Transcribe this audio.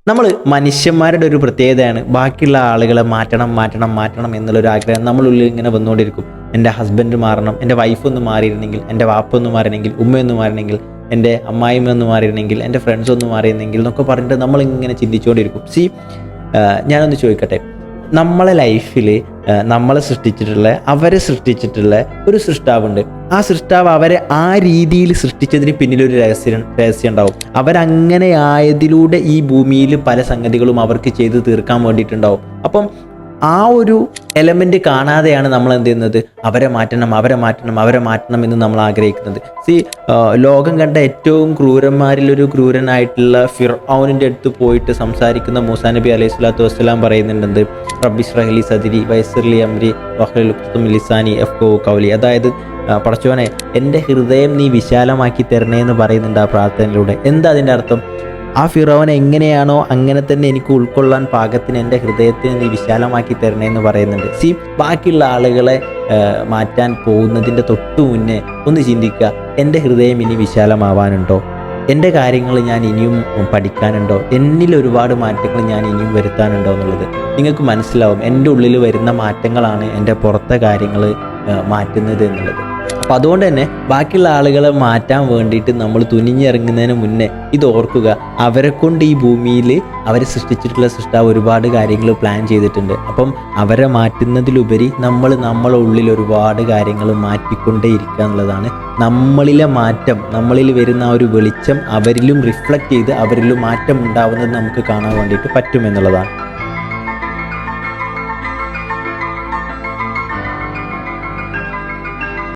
നമ്മൾ മനുഷ്യന്മാരുടെ ഒരു പ്രത്യേകതയാണ് ബാക്കിയുള്ള ആളുകളെ മാറ്റണം എന്നുള്ളൊരു ആഗ്രഹം നമ്മളുള്ളിൽ ഇങ്ങനെ വന്നുകൊണ്ടിരിക്കും. എൻ്റെ ഹസ്ബൻഡ് മാറണം, എൻ്റെ വൈഫ് ഒന്ന് മാറിയിരുന്നെങ്കിൽ, എൻ്റെ വാപ്പ ഒന്ന് മാറിയിരുന്നെങ്കിൽ, ഉമ്മയൊന്ന് മാറിയിരുന്നെങ്കിൽ, എൻ്റെ അമ്മായിമ്മ ഒന്ന് മാറിയിരുന്നെങ്കിൽ, എൻ്റെ ഫ്രണ്ട്സ് ഒന്ന് മാറിയിരുന്നെങ്കിൽ എന്നൊക്കെ പറഞ്ഞിട്ട് നമ്മളിങ്ങനെ ചിന്തിച്ചുകൊണ്ടിരിക്കും. ഞാനൊന്ന് ചോദിക്കട്ടെ, നമ്മളെ ലൈഫിൽ അവരെ സൃഷ്ടിച്ചിട്ടുള്ള ഒരു സൃഷ്ടാവുണ്ട്. ആ സൃഷ്ടാവ് അവരെ ആ രീതിയിൽ സൃഷ്ടിച്ചതിന് പിന്നിലൊരു രഹസ്യം ഉണ്ടാവും. അവരങ്ങനെ ആയതിലൂടെ ഈ ഭൂമിയിൽ പല സംഗതികളും അവർക്ക് ചെയ്ത് തീർക്കാൻ വേണ്ടിയിട്ടുണ്ടാവും. അപ്പം ആ ഒരു എലമെന്റ് കാണാതെയാണ് നമ്മൾ എന്ത് ചെയ്യുന്നത്, അവരെ മാറ്റണം എന്ന് നമ്മൾ ആഗ്രഹിക്കുന്നത്. ലോകം കണ്ട ഏറ്റവും ക്രൂരന്മാരിലൊരു ക്രൂരനായിട്ടുള്ള ഫിർഔനിൻ്റെ അടുത്ത് പോയിട്ട് സംസാരിക്കുന്ന മൂസാ നബി അലൈഹി സ്വലാത്തു വസ്സലാം പറയുന്നുണ്ട്, റബ്ബി ഇശ്റഹ് ലി സദ്രി വയസ്സിർ ലി അംരി വഹ്ലുൽ ഉഖ്ദത മിൻ ലിസാനി യഫ്ഖഹു ഖൗലി. അതായത് പടച്ചോനെ എൻ്റെ ഹൃദയം നീ വിശാലമാക്കി തരണേ എന്ന് പറയുന്നുണ്ട് ആ പ്രാർത്ഥനയിലൂടെ. എന്താ അതിൻ്റെ അർത്ഥം? ആ ഫിറോവൻ എങ്ങനെയാണോ അങ്ങനെ തന്നെ എനിക്ക് ഉൾക്കൊള്ളാൻ പാകത്തിന് എൻ്റെ ഹൃദയത്തിന് നീ വിശാലമാക്കി തരണേ എന്ന് പറയുന്നുണ്ട്. ബാക്കിയുള്ള ആളുകളെ മാറ്റാൻ പോകുന്നതിൻ്റെ തൊട്ടു മുന്നേ ഒന്ന് ചിന്തിക്കുക, എൻ്റെ ഹൃദയം ഇനി വിശാലമാവാനുണ്ടോ? എൻ്റെ കാര്യങ്ങൾ ഞാൻ ഇനിയും പഠിക്കാനുണ്ടോ? എന്നിൽ ഒരുപാട് മാറ്റങ്ങൾ ഞാൻ ഇനിയും വരുത്താനുണ്ടോ എന്നുള്ളത് നിങ്ങൾക്ക് മനസ്സിലാവും. എൻ്റെ ഉള്ളിൽ വരുന്ന മാറ്റങ്ങളാണ് എൻ്റെ പുറത്തെ കാര്യങ്ങൾ മാറ്റുന്നത് എന്നുള്ളത്. അപ്പോൾ അതുകൊണ്ട് തന്നെ ബാക്കിയുള്ള ആളുകളെ മാറ്റാൻ വേണ്ടിയിട്ട് നമ്മൾ തുനിഞ്ഞിറങ്ങുന്നതിന് മുന്നേ ഇത് ഓർക്കുക, അവരെ കൊണ്ട് ഈ ഭൂമിയിൽ അവർ സൃഷ്ടിച്ചിട്ടുള്ള സൃഷ്ടാവ് ഒരുപാട് കാര്യങ്ങൾ പ്ലാൻ ചെയ്തിട്ടുണ്ട്. അപ്പം അവരെ മാറ്റുന്നതിലുപരി നമ്മളെ ഉള്ളിൽ ഒരുപാട് കാര്യങ്ങൾ മാറ്റിക്കൊണ്ടേ ഇരിക്കുക എന്നുള്ളതാണ്. നമ്മളിലെ മാറ്റം, നമ്മളിൽ വരുന്ന ആ ഒരു വെളിച്ചം അവരിലും റിഫ്ലക്റ്റ് ചെയ്ത് അവരിലും മാറ്റം ഉണ്ടാവുന്നത് നമുക്ക് കാണാൻ വേണ്ടിയിട്ട് പറ്റുമെന്നുള്ളതാണ്.